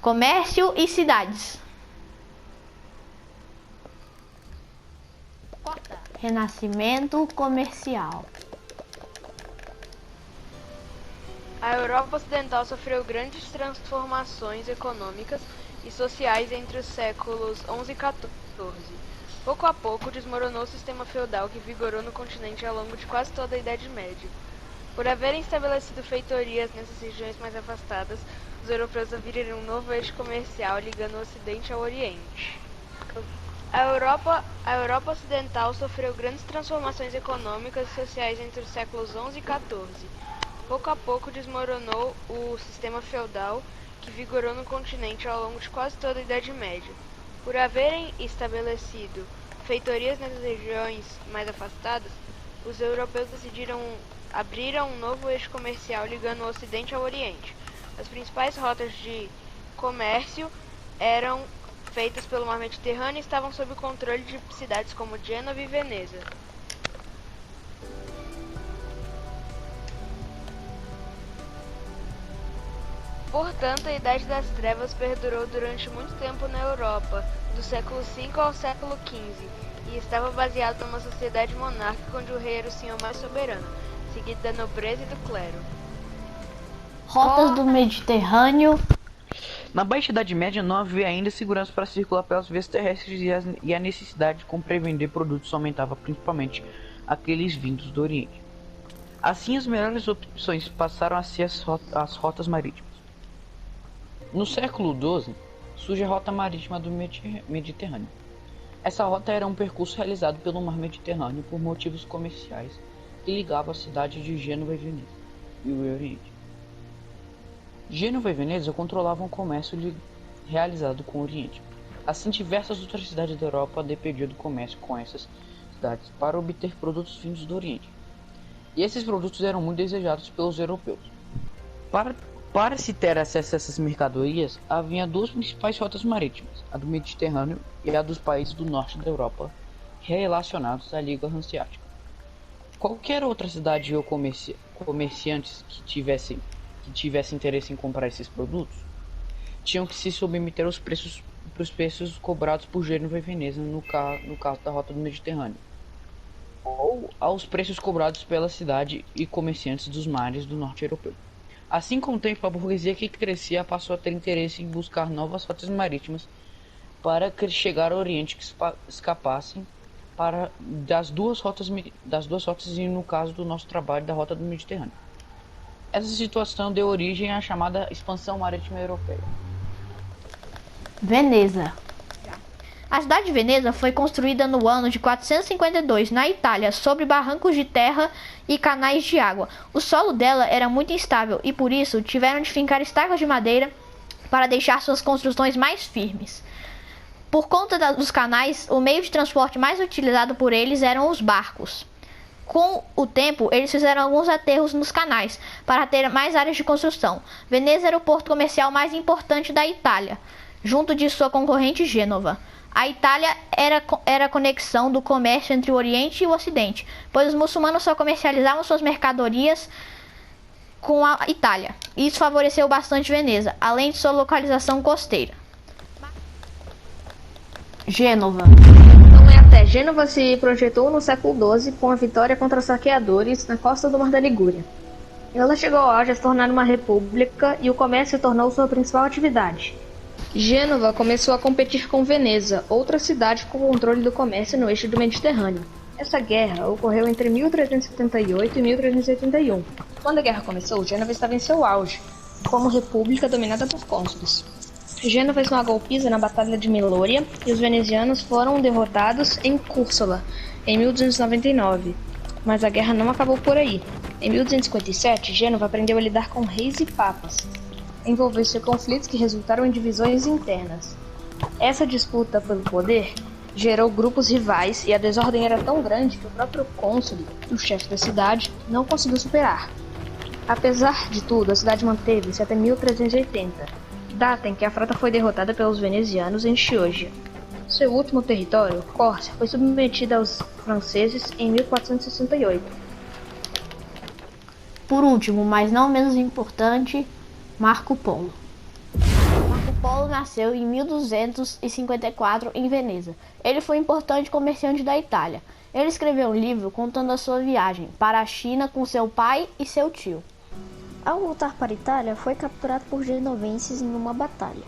Comércio e cidades. Renascimento comercial. A Europa Ocidental sofreu grandes transformações econômicas e sociais entre os séculos XI e XIV. Pouco a pouco desmoronou o sistema feudal que vigorou no continente ao longo de quase toda a Idade Média. Por haverem estabelecido feitorias nessas regiões mais afastadas, os europeus abriram um novo eixo comercial ligando o Ocidente ao Oriente. A Europa Ocidental sofreu grandes transformações econômicas e sociais entre os séculos XI e XIV. Pouco a pouco desmoronou o sistema feudal que vigorou no continente ao longo de quase toda a Idade Média. Por haverem estabelecido feitorias nessas regiões mais afastadas, os europeus abriram um novo eixo comercial ligando o Ocidente ao Oriente. As principais rotas de comércio eram feitas pelo mar Mediterrâneo e estavam sob o controle de cidades como Gênova e Veneza. Portanto, a Idade das Trevas perdurou durante muito tempo na Europa, do século V ao século XV, e estava baseada numa sociedade monárquica onde o rei era o senhor mais soberano, seguido da nobreza e do clero. Rotas do Mediterrâneo. Na Baixa Idade Média não havia ainda segurança para circular pelas vias terrestres e a necessidade de comprar e vender produtos aumentava, principalmente aqueles vindos do Oriente. Assim, as melhores opções passaram a ser as rotas marítimas. No século XII, surge a Rota Marítima do Mediterrâneo. Essa rota era um percurso realizado pelo mar Mediterrâneo por motivos comerciais que ligava a cidade de Gênova e Veneza e o Oriente. Gênova e Veneza controlavam o comércio realizado com o Oriente. Assim, diversas outras cidades da Europa dependiam do comércio com essas cidades para obter produtos vindos do Oriente. E esses produtos eram muito desejados pelos europeus. Para se ter acesso a essas mercadorias, havia duas principais rotas marítimas, a do Mediterrâneo e a dos países do norte da Europa, relacionados à Liga Hanseática. Qualquer outra cidade ou comerciantes que tivesse interesse em comprar esses produtos tinham que se submeter aos preços cobrados por Gênova e Veneza no caso da Rota do Mediterrâneo, ou aos preços cobrados pela cidade e comerciantes dos mares do norte europeu. Assim, com o tempo, a burguesia que crescia passou a ter interesse em buscar novas rotas marítimas para chegar ao Oriente que escapassem das duas rotas e, no caso do nosso trabalho, da Rota do Mediterrâneo. Essa situação deu origem à chamada expansão marítima europeia. Veneza. A cidade de Veneza foi construída no ano de 452 na Itália, sobre barrancos de terra e canais de água. O solo dela era muito instável e por isso tiveram de fincar estacas de madeira para deixar suas construções mais firmes. Por conta dos canais, o meio de transporte mais utilizado por eles eram os barcos. Com o tempo, eles fizeram alguns aterros nos canais para ter mais áreas de construção. Veneza era o porto comercial mais importante da Itália, junto de sua concorrente Gênova. A Itália era a conexão do comércio entre o Oriente e o Ocidente, pois os muçulmanos só comercializavam suas mercadorias com a Itália. Isso favoreceu bastante Veneza, além de sua localização costeira. Gênova. Gênova se projetou no século XII com a vitória contra os saqueadores na costa do Mar da Ligúria. Ela chegou ao auge a se tornar uma república e o comércio se tornou sua principal atividade. Gênova começou a competir com Veneza, outra cidade com controle do comércio no eixo do Mediterrâneo. Essa guerra ocorreu entre 1378 e 1381. Quando a guerra começou, Gênova estava em seu auge, como república dominada por cônsules. Gênova esmagou Pisa na Batalha de Milória e os venezianos foram derrotados em Cúrsola, em 1299. Mas a guerra não acabou por aí. Em 1257, Gênova aprendeu a lidar com reis e papas. Envolveu-se em conflitos que resultaram em divisões internas. Essa disputa pelo poder gerou grupos rivais e a desordem era tão grande que o próprio cônsule, o chefe da cidade, não conseguiu superar. Apesar de tudo, a cidade manteve-se até 1380. Data em que a frota foi derrotada pelos venezianos em Chioggia. Seu último território, Córcia, foi submetida aos franceses em 1468. Por último, mas não menos importante, Marco Polo. Marco Polo Paulo nasceu em 1254 em Veneza. Ele foi um importante comerciante da Itália. Ele escreveu um livro contando a sua viagem para a China com seu pai e seu tio. Ao voltar para a Itália, foi capturado por genovenses em uma batalha.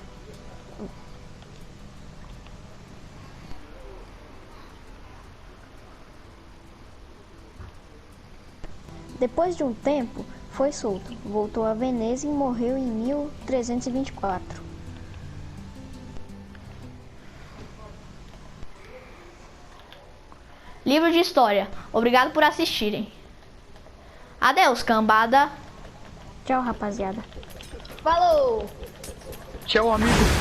Depois de um tempo, foi solto, voltou a Veneza e morreu em 1324. Livro de História. Obrigado por assistirem. Adeus, cambada. Tchau, rapaziada. Falou! Tchau, amigo.